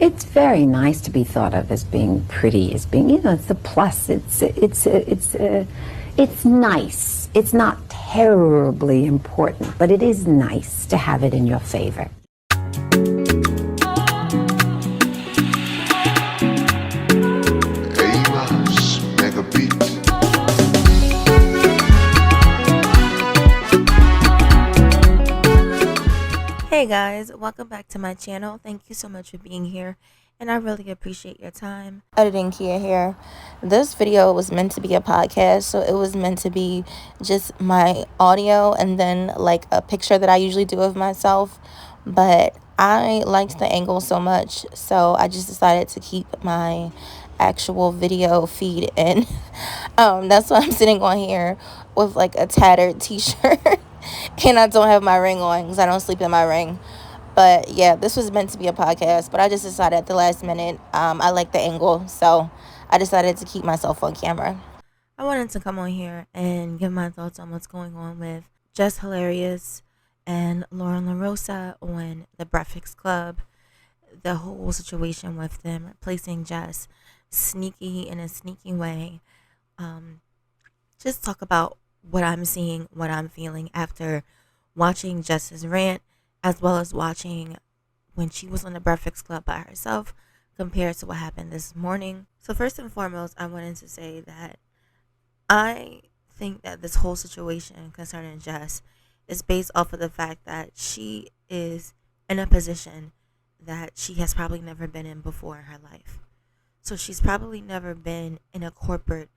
It's very nice to be thought of as being pretty, as being, it's a plus. It's nice. It's not terribly important, but it is nice to have it in your favor. Hey guys, welcome back to my channel. Thank you so much for being here, and I really appreciate your time. Editing Kia here. This video was meant to be a podcast, so it was meant to be just my audio and then like a picture that I usually do of myself, but I liked the angle so much, so I just decided to keep my actual video feed in. That's why I'm sitting on here with like a tattered t-shirt and I don't have my ring on because I don't sleep in my ring. But yeah, this was meant to be a podcast, but I just decided at the last minute, I like the angle, so I decided to keep myself on camera. I wanted to come on here and give my thoughts on what's going on with Jess Hilarious and Loren Lorosa on the Breakfast Club. The whole situation with them replacing Jess sneaky in a sneaky way. Just talk about what I'm seeing, what I'm feeling after watching Jess's rant, as well as watching when she was on the Breakfast Club by herself compared to what happened this morning. So first and foremost, I wanted to say that I think that this whole situation concerning Jess is based off of the fact that she is in a position that she has probably never been in before in her life. So she's probably never been in a corporate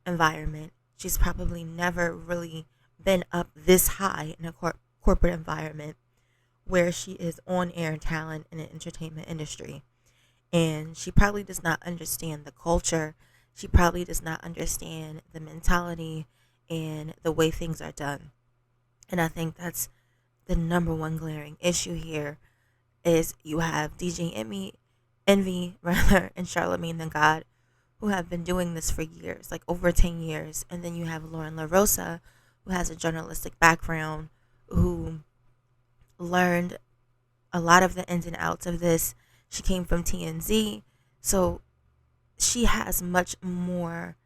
environment. She's probably never really been up this high in a corporate environment where she is on air talent in the entertainment industry. And she probably does not understand the culture. She probably does not understand the mentality and the way things are done. And I think that's the number one glaring issue here is you have DJ Envy rather, and Charlamagne the God, who have been doing this for years, like over 10 years. And then you have Loren Lorosa, who has a journalistic background, who learned a lot of the ins and outs of this. She came from TNZ, so she has much more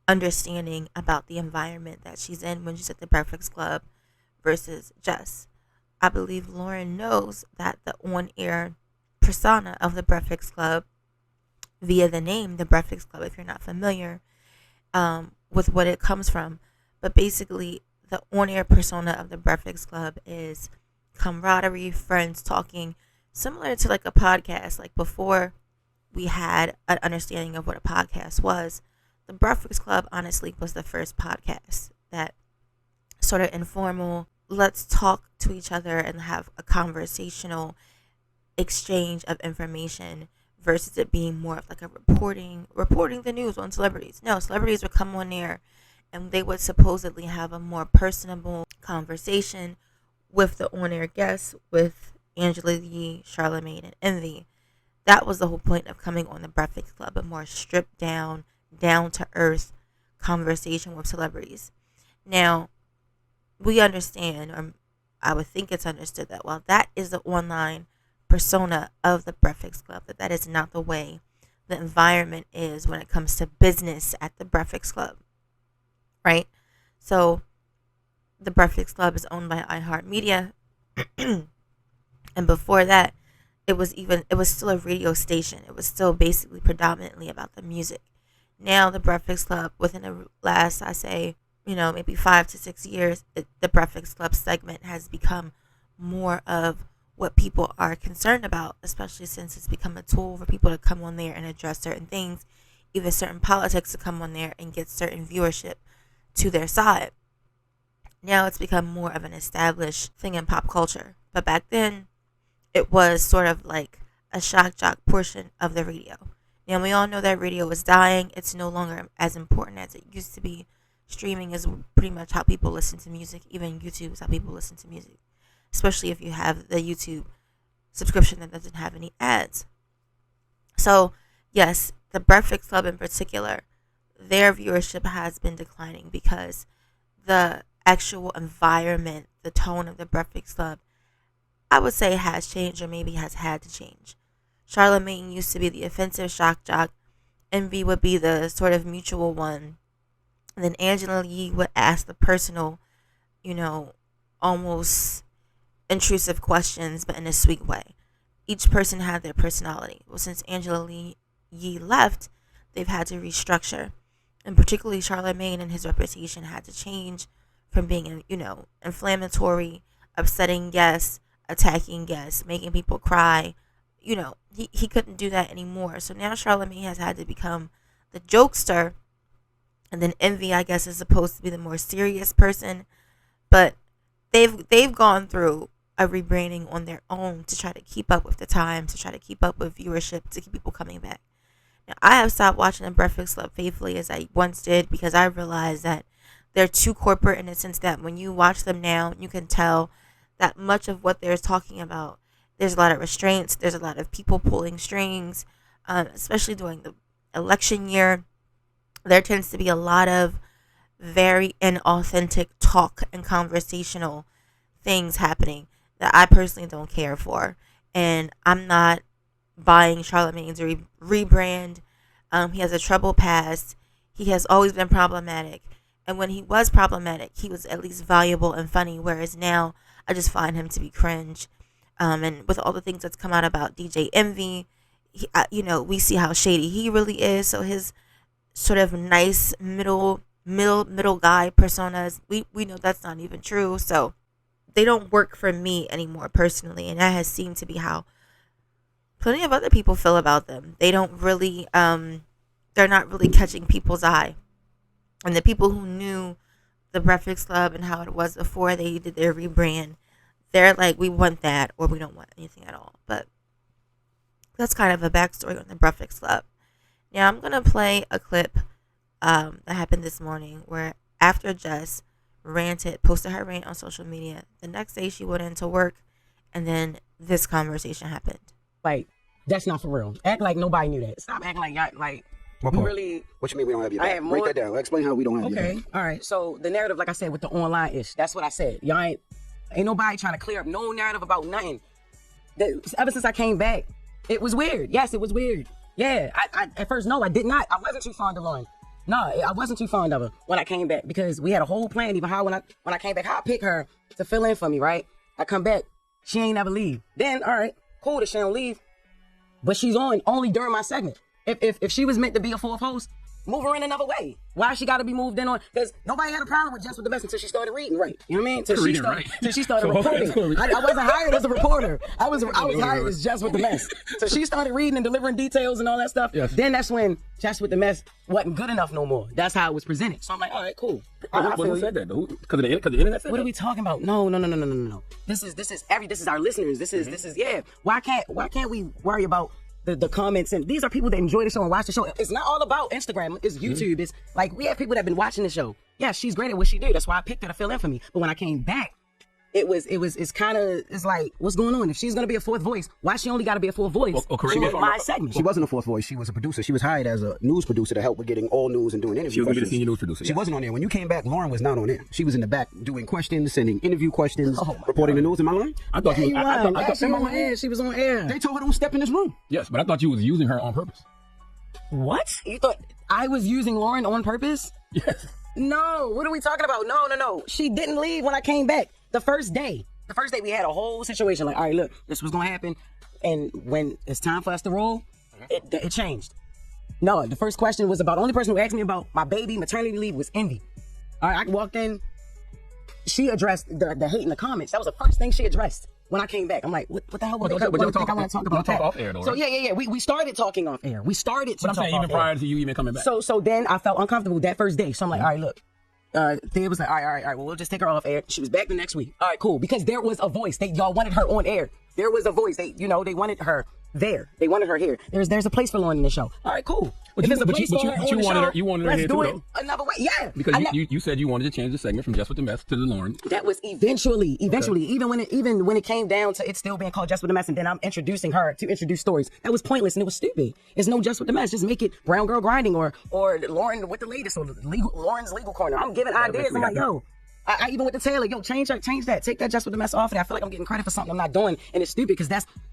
understanding about the environment that she's in when she's at the Breakfast Club versus Jess. I believe Loren knows that the on-air persona of the Breakfast Club, via the name The Breakfast Club, if you're not familiar with what it comes from, but basically the on-air persona of the Breakfast Club is camaraderie, friends talking, similar to like a podcast. Like before we had an understanding of what a podcast was, the Breakfast Club honestly was the first podcast, that sort of informal, let's talk to each other and have a conversational exchange of information versus it being more of like a reporting the news on celebrities. No, celebrities would come on there and they would supposedly have a more personable conversation with the on-air guests, with Angela Yee, Charlamagne, and Envy. That was the whole point of coming on the Breakfast Club, a more stripped down, down-to-earth conversation with celebrities. Now, we understand, or I would think it's understood, that while that is the online persona of the Breakfast Club, that is not the way the environment is when it comes to business at the Breakfast Club, right? So the Breakfast Club is owned by iHeartMedia, and before that, it was still a radio station. It was still basically predominantly about the music. Now the Breakfast Club, within the last, I say, maybe 5 to 6 years, the Breakfast Club segment has become more of what people are concerned about, especially since it's become a tool for people to come on there and address certain things, even certain politics, to come on there and get certain viewership to their side. Now it's become more of an established thing in pop culture. But back then, it was sort of like a shock jock portion of the radio. Now we all know that radio is dying. It's no longer as important as it used to be. Streaming is pretty much how people listen to music. Even YouTube is how people listen to music, especially if you have the YouTube subscription that doesn't have any ads. So yes, the Breakfast Club in particular, their viewership has been declining because the actual environment, the tone of the Breakfast Club, I would say has changed, or maybe has had to change. Charlemagne used to be the offensive shock jock. Envy would be the sort of mutual one. And then Angela Yee would ask the personal, almost intrusive questions, but in a sweet way. Each person had their personality. Well, since Angela Yee left, they've had to restructure. And particularly Charlemagne and his reputation had to change from being, inflammatory, upsetting guests, attacking guests, making people cry. He couldn't do that anymore. So now Charlemagne has had to become the jokester. And then Envy, I guess, is supposed to be the more serious person. But they've gone through a rebranding on their own to try to keep up with the times, to try to keep up with viewership, to keep people coming back. Now, I have stopped watching The Breakfast Club faithfully as I once did because I realized that they're too corporate in the sense that when you watch them now, you can tell that much of what they're talking about, there's a lot of restraints, there's a lot of people pulling strings, especially during the election year. There tends to be a lot of very inauthentic talk and conversational things happening that I personally don't care for. And I'm not buying Charlemagne's rebrand. He has a troubled past. He has always been problematic. And when he was problematic, he was at least valuable and funny. Whereas now, I just find him to be cringe. And with all the things that's come out about DJ Envy, we see how shady he really is. So his sort of nice middle guy personas, we know that's not even true. So they don't work for me anymore personally. And that has seemed to be how plenty of other people feel about them. They don't really, they're not really catching people's eye. And the people who knew the Breakfast Club and how it was before they did their rebrand, they're like, we want that or we don't want anything at all. But that's kind of a backstory on the Breakfast Club. Now I'm going to play a clip that happened this morning where after Jess posted her rant on social media, the next day she went into work and then this conversation happened. Like, that's not for real. Act like nobody knew that. Stop acting like y'all, like, we really... What you mean we don't have your back? Break that down. Explain how we don't have your back. Okay, all right. So the narrative, like I said, with the online ish, that's what I said. Y'all ain't nobody trying to clear up no narrative about nothing. Ever since I came back, it was weird. Yes, it was weird. Yeah, I at first, no, I did not. I wasn't too fond of Loren. No, I wasn't too fond of her when I came back because we had a whole plan, even how when I came back, how I pick her to fill in for me, right? I come back, she ain't never leave. Then, all right, cool that she don't leave, but she's on only during my segment. If she was meant to be a fourth host, move her in another way. Why she got to be moved in on? Because nobody had a problem with Jess with the Best until she started reading right. You know what I mean? Till she started reporting. I wasn't hired as a reporter. I was hired as Jess with the Mess. So she started reading and delivering details and all that stuff. Yes. Then that's when Jess with the Mess wasn't good enough no more. That's how it was presented. So I'm like, all right, cool. Who said that? Because the internet said that? What are we talking about? No. This is our listeners. This is yeah. Why can't we worry about the comments? And these are people that enjoy the show and watch the show. It's not all about Instagram. It's YouTube. It's like we have people that have been watching the show. Yeah, she's great at what she do. That's why I picked her to fill in for me. But when I came back, it's like, what's going on? If she's gonna be a fourth voice, why she only gotta be a fourth voice? Correct me if I'm my wrong. segment. She wasn't a fourth voice. She was a producer. She was hired as a news producer to help with getting all news and doing interviews. She was going to be the senior news producer. She wasn't on there. When you came back, Loren was not on there. She was in the back doing questions, sending interview questions, reporting the news. Am I lying? I thought you was. I thought she was on air. She was on air. They told her don't step in this room. Yes, but I thought you was using her on purpose. What? You thought I was using Loren on purpose? Yes. No. What are we talking about? No. She didn't leave when I came back. The first day we had a whole situation like, all right, look, this was gonna happen, and when it's time for us to roll, it changed. No, the first question was about, the only person who asked me about my baby maternity leave was Envy. All right, I walked in, she addressed the hate in the comments. That was the first thing she addressed when I came back. I'm like, what the hell? What do you think I want to talk about that? Off air, though, right? So yeah. We started talking off air. But I'm saying even prior to you even coming back. So then I felt uncomfortable that first day. So I'm like, all right, look. Thea was like, all right, well, we'll just take her off air. She was back the next week. All right, cool. Because there was a voice. Y'all wanted her on air. There was a voice. They wanted her there. They wanted her here. There's a place for Loren in the show. All right, cool. But you wanted her here too, though. Another way, yeah. Because you said you wanted to change the segment from Jess with the Mess to the Loren. That was eventually. Okay. Even when it came down to it still being called Jess with the Mess, and then I'm introducing her to introduce stories. That was pointless and it was stupid. It's no Jess with the Mess. Just make it Brown Girl Grinding or Loren with the latest or Loren's Legal Corner. I'm giving ideas. I'm like, yo. I even went to Taylor, yo, change that. Take that Just with the Mess off of it. I feel like I'm getting credit for something I'm not doing, and it's stupid because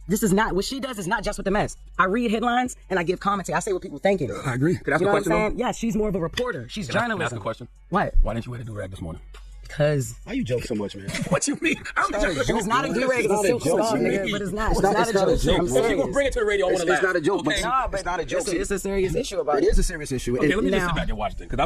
this is not what she does. Is not Just with the Mess. I read headlines and I give commentary. I say what people thinking. I agree. Could I ask you know a question? What I'm saying? Yeah, she's more of a reporter. She's journalism. Can I ask a question? What? Why didn't you wear the do-rag this morning? Because Why you joke so much, man? What you mean? it's not a do-rag, it's a silk scarf, nigga. But it's not. It's not a joke. I'm If you're serious. gonna bring it to the radio, I want to laugh. It's not a joke, Okay. but it's not a joke. It's a serious issue about It is a serious issue. Okay, let me just Now- sit back and watch it because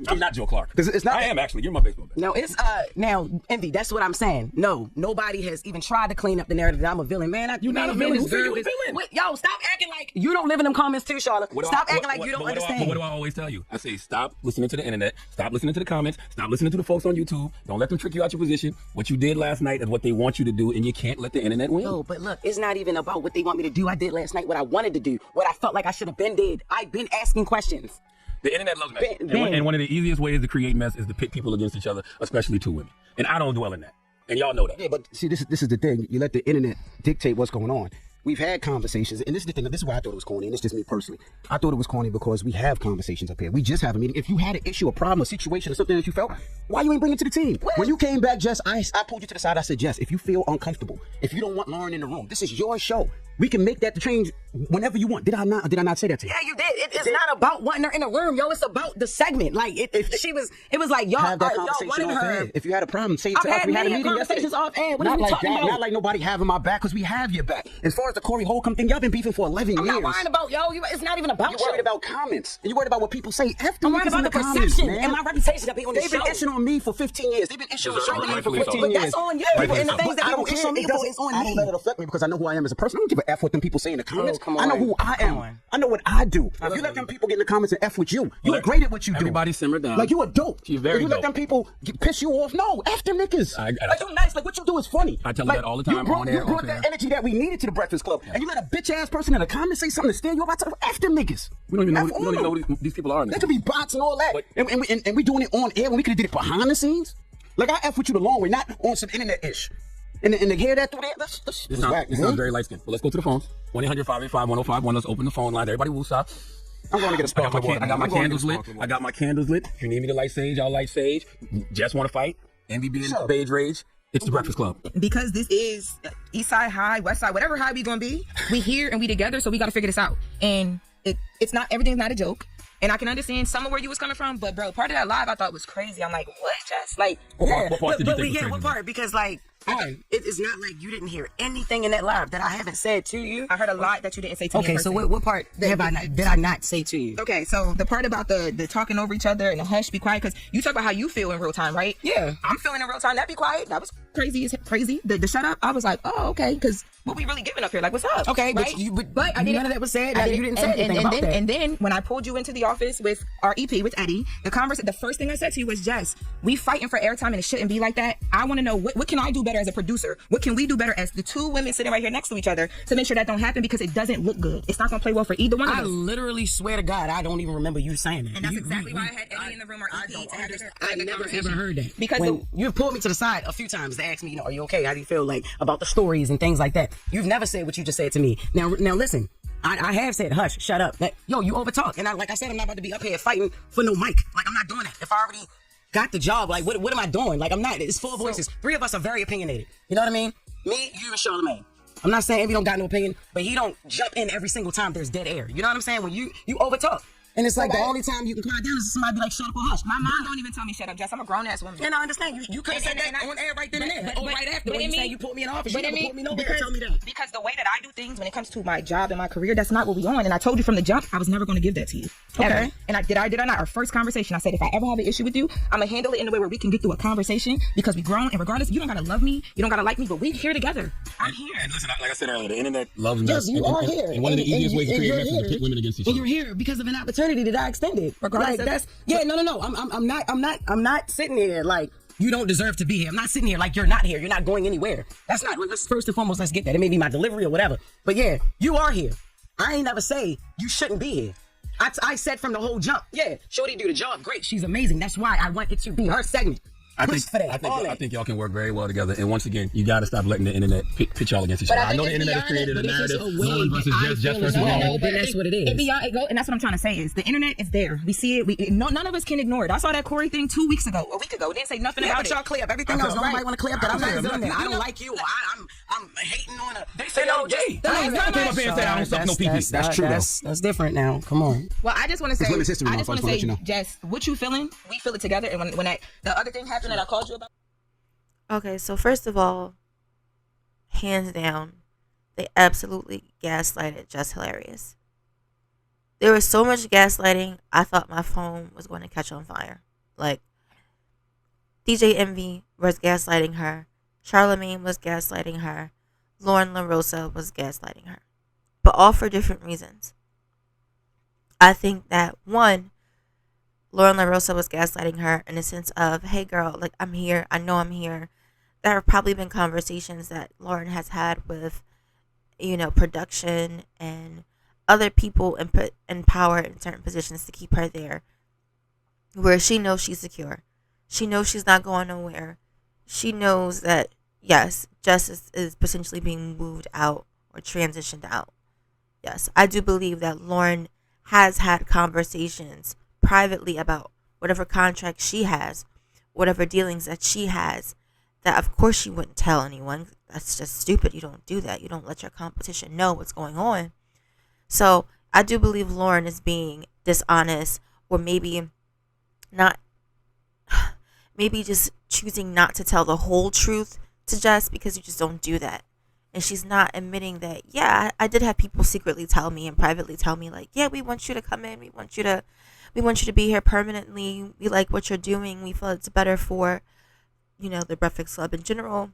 I'm not Joe Clark. 'Cause it's not- I am actually. You're my baseball player. No, it's now, Envy, that's what I'm saying. No, nobody has even tried to clean up the narrative that I'm a villain, man. You're not a villain. Who said you a villain? Wait, yo, stop acting like you don't live in them comments too, Charlotte. Stop acting like you don't understand. But what do I always tell you? I say stop listening to the internet, stop listening to the comments, stop listening to the folks on YouTube. Don't let them trick you out your position. What you did last night is what they want you to do, and you can't let the internet win. No, but look, it's not even about what they want me to do. I did last night what I wanted to do, what I felt like I should have been did. I've been asking questions. The internet loves mess. Ben. And one of the easiest ways to create mess is to pit people against each other, especially two women. And I don't dwell in that. And y'all know that. Yeah, but see, this is the thing. You let the internet dictate what's going on. We've had conversations, and this is the thing. This is why I thought it was corny, and it's just me personally. I thought it was corny because we have conversations up here. We just have a meeting. If you had an issue, a problem, a situation, or something that you felt, why you ain't bring it to the team? When you came back, Jess, I pulled you to the side. I said, Jess, if you feel uncomfortable, if you don't want Loren in the room, this is your show. We can make that the change whenever you want. Did I not say that to you? Yeah, you did. It's not about wanting her in the room, yo. It's about the segment. Like it was like y'all, Have that y'all conversation wanted off her. air. If you had a problem, say it I've to us. had We had a many meeting yesterday. conversations off air. What Not are you like talking that. about? Not like nobody having my back because we have your back. As far as the Corey Holcomb thing, y'all been beefing for 11 I'm years. not worrying about yo. It's not even about You're worried about comments. And you're worried about what people say. F I'm them worried niggas in about the the comments, perception man. and my reputation that be on the They've show. been itching on me for 15 years. They've been itching on Deserve it. me for Rightfully 15 so. years. But that's on you. Rightfully And the so. things that I people don't itch on me for is on I don't me. let it affect me because I know who I am as a person. I don't give a F what them people say in the comments. come I know on. who I Come am. on. I know what I do. If you let them people get in the comments and F with you, you're Let great at what you do. everybody simmer down. Like you a dope. You're very if you let dope. them people piss you off, no, F them niggas. I- like you nice. Like what you do is funny. I tell them like, that all the time, You brought, on air, you brought off that air. energy that we needed to the Breakfast Club, and you let a bitch ass person in the comments say something to steer you about to F them niggas. We don't even know, F we don't even know who these people are. They could be bots and all that. But- and we doing it on air when we could have did it behind the scenes. Like I F with you the long way, not on some internet ish. And to hear that through there, that's This whack, sounds man. very light skinned. But let's go to the phones. 1-800-585-1051. Let's open the phone line. Everybody woo stop. I'm going to get a I got my, sparkling water. I got my I'm going to candles get a lit. sparkling I water. got my candles lit. If you need me to light sage, I'll light sage. Jess want to fight. Envy being Sure. beige rage. It's the Breakfast Club. Because this is East Side High, West Side, whatever high we gonna be, we here and we together, so we gotta figure this out. And it's not, everything's not a joke. And I can understand some of where you was coming from, but bro, part of that live I thought was crazy. I'm like, what, Jess? Like, What part did you think was crazy? What part? Because like, it's not like you didn't hear anything in that live that I haven't said to you. I heard a lot that you didn't say to me. Okay, in so person. what part did I not say to you? Okay, so the part about the talking over each other and the hush, be quiet, because you talk about how you feel in real time, right? Yeah. I'm feeling in real time. That be quiet. That was crazy. The shut up. I was like, oh, okay, because what we really giving up here? Like, what's up? Okay, right? but I didn't. none of that was said. I You didn't say anything and about then, that. And then when I pulled you into the office with our EP with Eddie, the first thing I said to you was, Jess, we fighting for airtime and it shouldn't be like that. I want to know what can I do better as a producer? What can we do better as the two women sitting right here next to each other to make sure that don't happen, because it doesn't look good. It's not gonna play well for either one of I us. literally swear to God, I don't even remember you saying that. And that's exactly why I had Eddie in the room or EP to have this I never ever heard that. Because when you pulled me to the side a few times to ask me, are you okay? How do you feel like about the stories and things like that? You've never said what you just said to me. Now listen. I have said, hush, shut up. Like, yo, you overtalk. And like I said, I'm not about to be up here fighting for no mic. Like, I'm not doing that. If I already got the job, like, what am I doing? Like, I'm not. It's four voices. Three of us are very opinionated. You know what I mean? Me, you, and Charlamagne. I'm not saying Envy don't got no opinion, but he don't jump in every single time there's dead air. You know what I'm saying? When you overtalk. And it's like the only time you can quiet down is somebody be like, shut up or hush. my mom don't even tell me shut up, Jess. I'm a grown ass woman. And I understand. You could have said that on air right then and there. Or right after. When you say you put me in office, you never put me nowhere to tell me that. Because the way that I do things when it comes to my job and my career, that's not what we on. And I told you from the jump, I was never going to give that to you. Ever. Okay. And did I not? Our first conversation, I said, if I ever have an issue with you, I'm going to handle it in a way where we can get through a conversation, because we grown. And regardless, you don't got to love me. You don't got to like me, but we here together. I'm here. And listen, like I said earlier, the internet loves mess. Yes, you are here. And one of the easiest ways to and create you're mess is to here. pit women against each And other. you're here because of an opportunity that I extended. Regardless Like, of- that's no. I'm not sitting here like you don't deserve to be here. I'm not sitting here like you're not here. You're not going anywhere. That's not. Let's first and foremost, let's get that. It may be my delivery or whatever. But yeah, you are here. I ain't never say you shouldn't be here. I said from the whole jump, yeah, Shorty do the job great. She's amazing. That's why I want it to be her segment. I think, push for that. all I that. think y'all can work very well together. And once again, you got to stop letting the internet pit y'all against each other. I know the internet has created a narrative. Lauren versus Jess versus Lauren. Then that's what it is. And that's what I'm trying to say is the internet is there. We see it. None of us can ignore it. I saw that Corey thing 2 weeks ago, a week ago. They didn't say nothing about y'all it. clear up everything else. Nobody want to clear up that I'm not doing that. I don't like you. I'm hating on a. They say y'all gay. I came up here and said I don't suck no pee-pee. That's true. That's different now. Come on. Well, I just want to say, Women's History Month, I'll let you know. Jess, what you feeling? We feel it together. And when the other thing happened that I called you about. Okay, so first of all, hands down, they absolutely gaslighted Just Hilarious. There was so much gaslighting, I thought my phone was going to catch on fire. Like, DJ Envy was gaslighting her. Charlamagne was gaslighting her. Loren Lorosa was gaslighting her. But all for different reasons. I think that, one, Loren Lorosa was gaslighting her in the sense of, hey girl, like, I'm here. I know I'm here. There have probably been conversations that Loren has had with, production and other people in power in certain positions to keep her there, where she knows she's secure. She knows she's not going nowhere. She knows that, yes, justice is potentially being moved out or transitioned out. Yes, I do believe that Loren has had conversations privately about whatever contract she has, whatever dealings that she has, that of course she wouldn't tell anyone. That's just stupid. You don't do that. You don't let your competition know what's going on. So I do believe Loren is being dishonest, or maybe not, maybe just choosing not to tell the whole truth to Jess, because you just don't do that. And she's not admitting that, yeah, I did have people secretly tell me and privately tell me, like, yeah, we want you to come in. We want you to be here permanently. We like what you're doing. We feel it's better for, the Breakfast Club in general.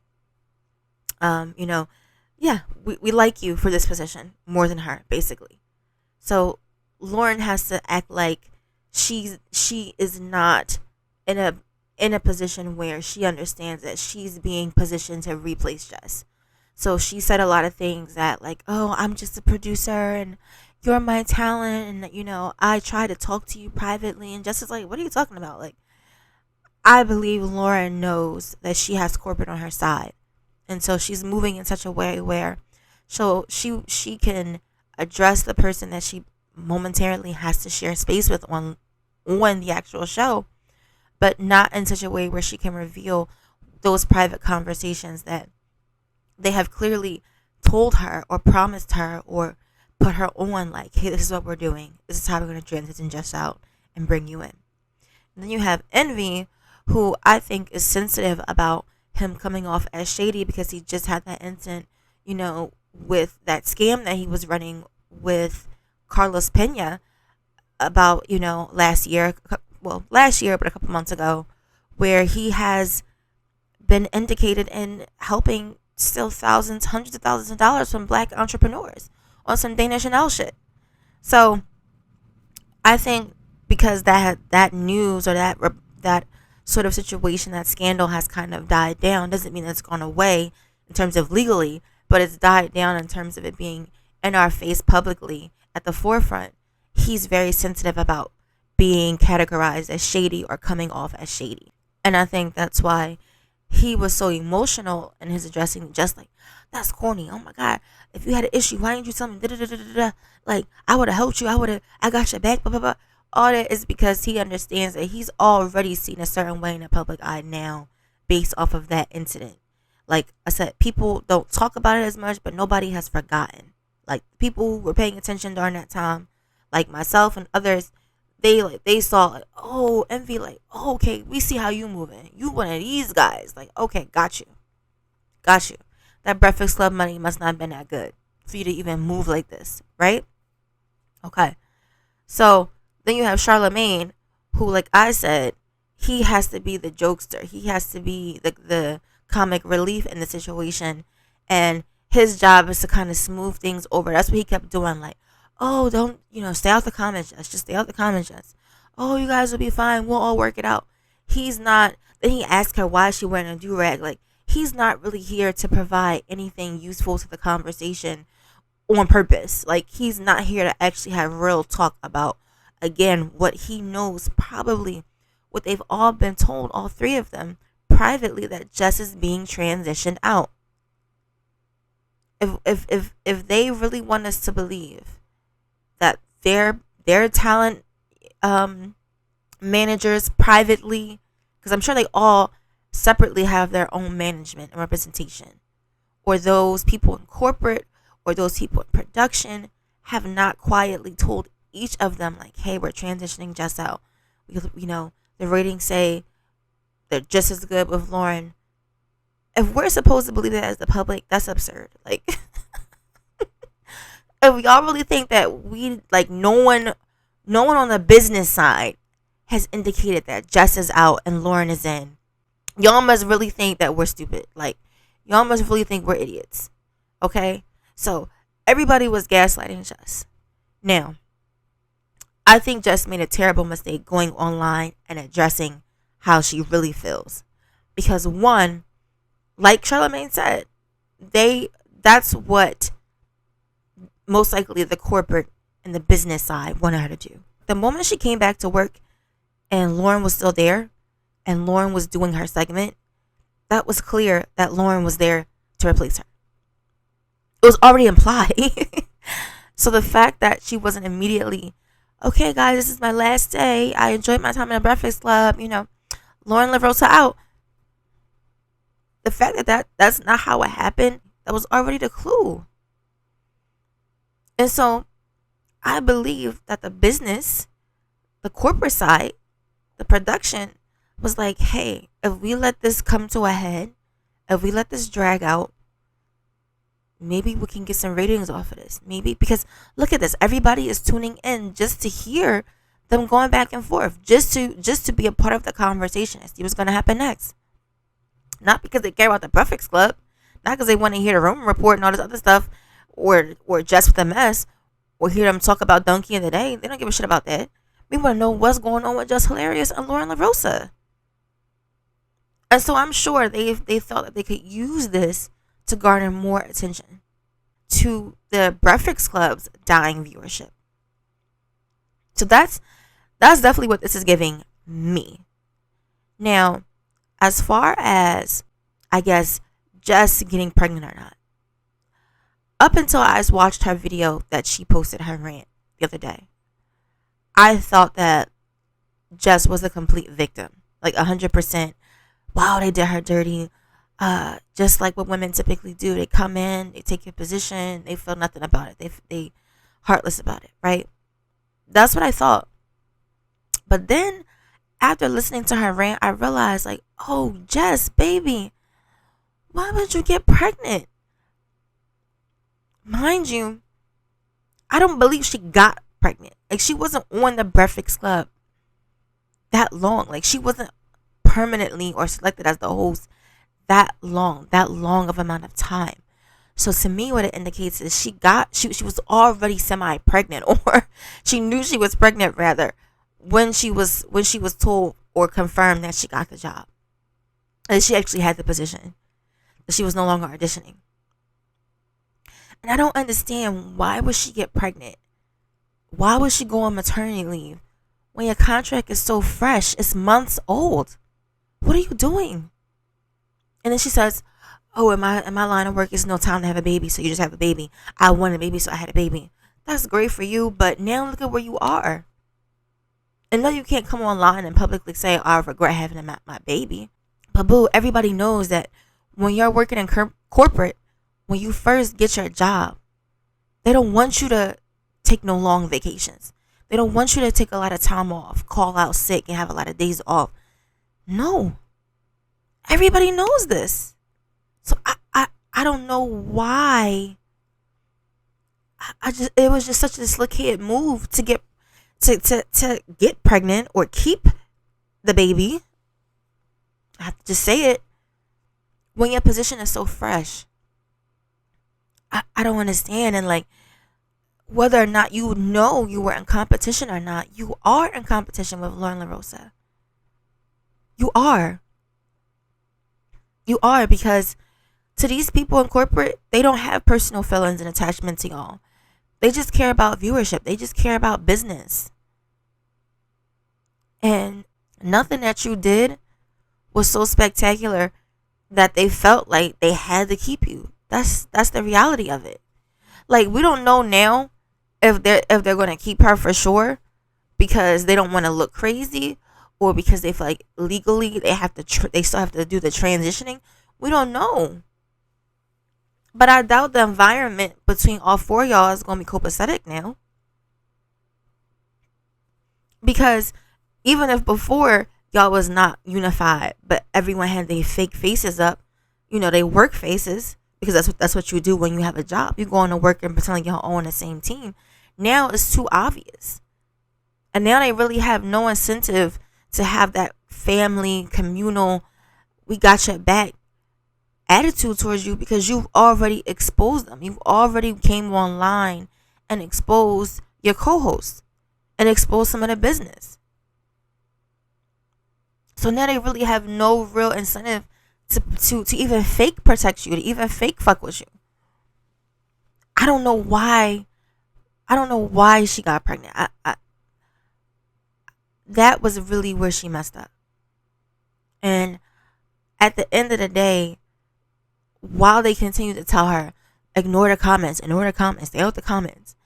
Yeah, we like you for this position more than her, basically. So Loren has to act like she is not in a position where she understands that she's being positioned to replace Jess. So she said a lot of things that, like, oh, I'm just a producer and you're my talent, and I try to talk to you privately, and Jess is like, what are you talking about? Like, I believe Loren knows that she has corporate on her side. And so she's moving in such a way where she can address the person that she momentarily has to share space with on the actual show, but not in such a way where she can reveal those private conversations that they have clearly told her or promised her or put her on, like, hey, this is what we're doing. This is how we're going to transition Jess out and bring you in. And then you have Envy, who I think is sensitive about him coming off as shady because he just had that incident, with that scam that he was running with Carlos Pena about, last year, but a couple months ago, where he has been indicated in helping steal thousands, hundreds of thousands of dollars from black entrepreneurs on some Dana Chanel shit. So I think because that news or that sort of situation, that scandal has kind of died down, doesn't mean it's gone away in terms of legally, but it's died down in terms of it being in our face publicly at the forefront. He's very sensitive about being categorized as shady or coming off as shady. And I think that's why he was so emotional in his addressing, just like, that's corny. Oh my God. If you had an issue, why didn't you tell me? Like, I would have helped you. I got your back, blah, blah, blah. All that is because he understands that he's already seen a certain way in the public eye now based off of that incident. Like I said, people don't talk about it as much, but nobody has forgotten. Like, people who were paying attention during that time, like myself and others, they saw, like, oh, Envy, like, oh, okay, we see how you moving. You one of these guys. Like, okay, got you. That Breakfast Club money must not have been that good for you to even move like this, right? Okay. So then you have Charlamagne, who, like I said, he has to be the jokester. He has to be the comic relief in the situation. And his job is to kind of smooth things over. That's what he kept doing. Like, oh, don't, stay out the comments, Jess. Just stay out the comments, Jess. Oh, you guys will be fine. We'll all work it out. He's not. Then he asked her why she wearing a do-rag. Like, he's not really here to provide anything useful to the conversation on purpose. Like, he's not here to actually have real talk about, again, what he knows, probably what they've all been told, all three of them, privately that Jess is being transitioned out. If they really want us to believe that their talent managers privately, because I'm sure they all separately have their own management and representation, or those people in corporate or those people in production have not quietly told each of them, like, hey, we're transitioning Jess out. You know, the ratings say they're just as good with Loren. If we're supposed to believe that as the public, that's absurd. Like, if y'all really think that we, like, no one on the business side has indicated that Jess is out and Loren is in, y'all must really think that we're stupid. Like, y'all must really think we're idiots. Okay? So, everybody was gaslighting Jess. Now, I think Jess made a terrible mistake going online and addressing how she really feels. Because one, like Charlamagne said, that's what most likely the corporate and the business side wanted her to do. The moment she came back to work and Loren was still there and Loren was doing her segment, that was clear that Loren was there to replace her. It was already implied. So the fact that she wasn't immediately, okay guys, this is my last day, I enjoyed my time in the Breakfast Club, you know, Loren Lorosa out. The fact that that's not how it happened, that was already the clue. And so I believe that the business, the corporate side, the production was like, hey, if we let this come to a head, if we let this drag out, maybe we can get some ratings off of this. Maybe, because look at this, everybody is tuning in just to hear them going back and forth, just to be a part of the conversation and see what's going to happen next. Not because they care about the Breakfast Club, not because they want to hear the room report and all this other stuff, or just with the mess, or hear them talk about Donkey of the Day. They don't give a shit about that. We want to know what's going on with Just Hilarious and Loren Lorosa. And so I'm sure they thought that they could use this to garner more attention to the Breakfast Club's dying viewership. So that's definitely what this is giving me. Now, as far as, I guess, Jess getting pregnant or not, up until I watched her video that she posted, her rant the other day, I thought that Jess was a complete victim. Like 100%. Wow, they did her dirty. Just like what women typically do. They come in, they take your position, they feel nothing about it. They heartless about it, right? That's what I thought. But then, after listening to her rant, I realized, like, oh, Jess, baby, why would you get pregnant? Mind you, I don't believe she got pregnant. Like, she wasn't on the Breakfast Club that long. Like, she wasn't permanently or selected as the host that long of amount of time. So to me, what it indicates is she was already semi-pregnant, or she knew she was pregnant rather, when she was told or confirmed that she got the job, and she actually had the position, that she was no longer auditioning. And I don't understand, why would she get pregnant? Why would she go on maternity leave when your contract is so fresh? It's months old. What are you doing? And then she says, oh, in my line of work, it's no time to have a baby, so you just have a baby. I wanted a baby, so I had a baby. That's great for you, but now look at where you are. And no, you can't come online and publicly say, oh, I regret having my baby. But boo, everybody knows that when you're working in corporate, when you first get your job, they don't want you to take no long vacations. They don't want you to take a lot of time off, call out sick, and have a lot of days off. No. Everybody knows this. So I don't know why. It was just such a slick-headed move to get pregnant or keep the baby. I have to just say it. When your position is so fresh. I don't understand. And like, whether or not you know you were in competition or not, you are in competition with Loren Lorosa. You are. You are, because to these people in corporate, they don't have personal feelings and attachment to y'all. They just care about viewership. They just care about business. And nothing that you did was so spectacular that they felt like they had to keep you. That's the reality of it. Like, we don't know now if they're going to keep her for sure because they don't want to look crazy, or because they feel like legally they have to they still have to do the transitioning. We don't know. But I doubt the environment between all four of y'all is going to be copacetic now. Because even if before y'all was not unified, but everyone had their fake faces up, you know, they work faces, because that's what you do when you have a job. You go on to work and pretend like you're all on the same team. Now it's too obvious. And now they really have no incentive to have that family, communal, we got your back attitude towards you, because you've already exposed them. You've already came online and exposed your co-hosts and exposed some of the business. So now they really have no real incentive to even fake protect you, to even fake fuck with you. I don't know why she got pregnant. That was really where she messed up. And at the end of the day, while they continue to tell her, ignore the comments, stay out the comments,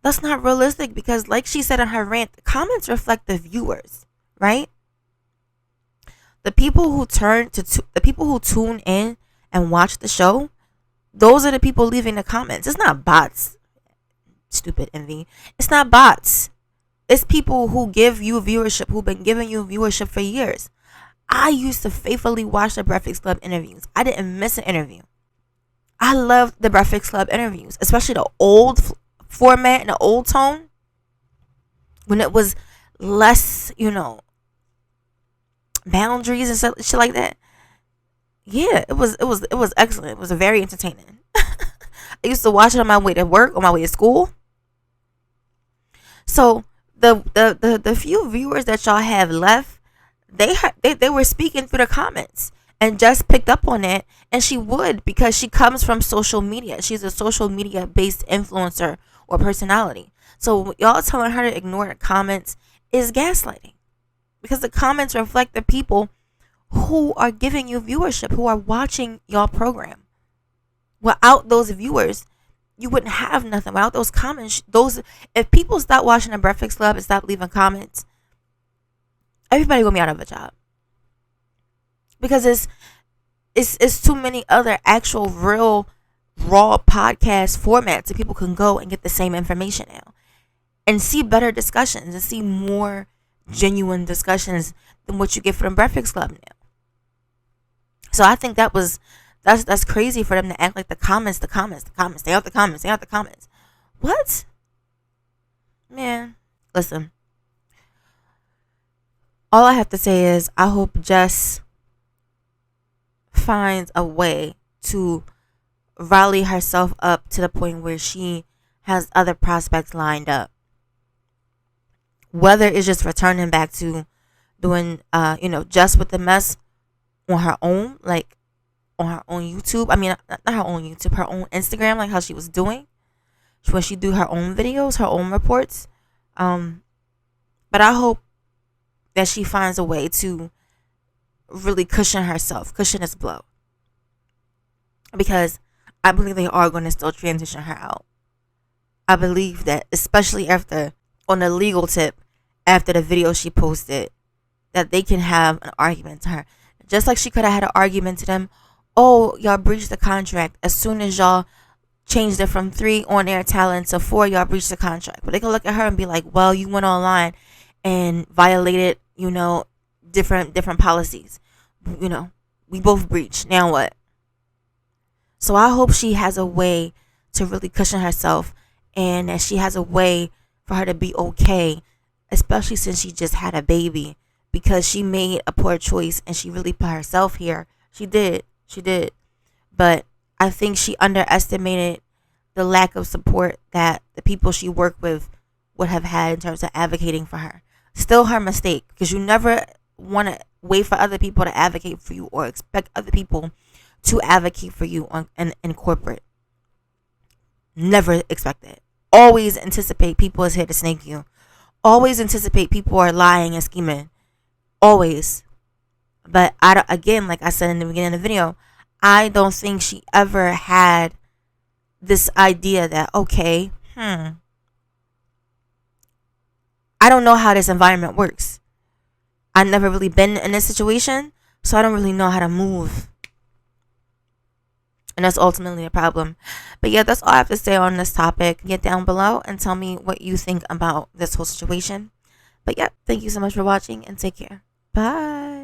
that's not realistic, because like she said in her rant, the comments reflect the viewers, right? The people who the people who tune in and watch the show, those are the people leaving the comments. It's not bots. Stupid envy. It's not bots. It's people who give you viewership, who've been giving you viewership for years. I used to faithfully watch the Breakfast Club interviews. I didn't miss an interview. I loved the Breakfast Club interviews, especially the old format and the old tone, when it was less, boundaries and shit like that. Yeah, it was excellent. It was very entertaining. I used to watch it on my way to work, on my way to school. So the few viewers that y'all have left, they were speaking through the comments, and Jess picked up on that, and she would, because she comes from social media. She's a social media based influencer or personality. So y'all telling her to ignore the comments is gaslighting, because the comments reflect the people who are giving you viewership, who are watching y'all program. Without those viewers, you wouldn't have nothing. Without those comments, if people stop watching the Breakfast Club and stop leaving comments, everybody gonna be out of a job, because it's too many other actual real raw podcast formats that people can go and get the same information now and see better discussions and see more genuine discussions than what you get from Breakfast Club now. So I think that's crazy for them to act like the comments, stay out the comments. What? Man, listen. All I have to say is I hope Jess finds a way to rally herself up to the point where she has other prospects lined up. Whether it's just returning back to doing, just with the mess on her own, like on her own YouTube. I mean, not her own YouTube, her own Instagram, like how she was doing when she do her own videos, her own reports. But I hope that she finds a way to really cushion this blow, because I believe they are going to still transition her out. I believe that, especially on the legal tip, after the video she posted, that they can have an argument to her. Just like she could have had an argument to them. Oh, y'all breached the contract. As soon as y'all changed it from 3 on-air talent to 4, y'all breached the contract. But they can look at her and be like, well, you went online and violated, different policies. We both breached. Now what? So I hope she has a way to really cushion herself, and that she has a way for her to be okay, especially since she just had a baby, because she made a poor choice and she really put herself here. She did. But I think she underestimated the lack of support that the people she worked with would have had in terms of advocating for her. Still her mistake, because you never want to wait for other people to advocate for you or expect other people to advocate for you in corporate. Never expect that. Always anticipate people is here to snake you. Always anticipate people are lying and scheming. Always. But again, like I said in the beginning of the video, I don't think she ever had this idea that, okay, I don't know how this environment works. I've never really been in this situation, so I don't really know how to move. And that's ultimately a problem. But yeah, that's all I have to say on this topic. Get down below and tell me what you think about this whole situation. But yeah, thank you so much for watching and take care. Bye.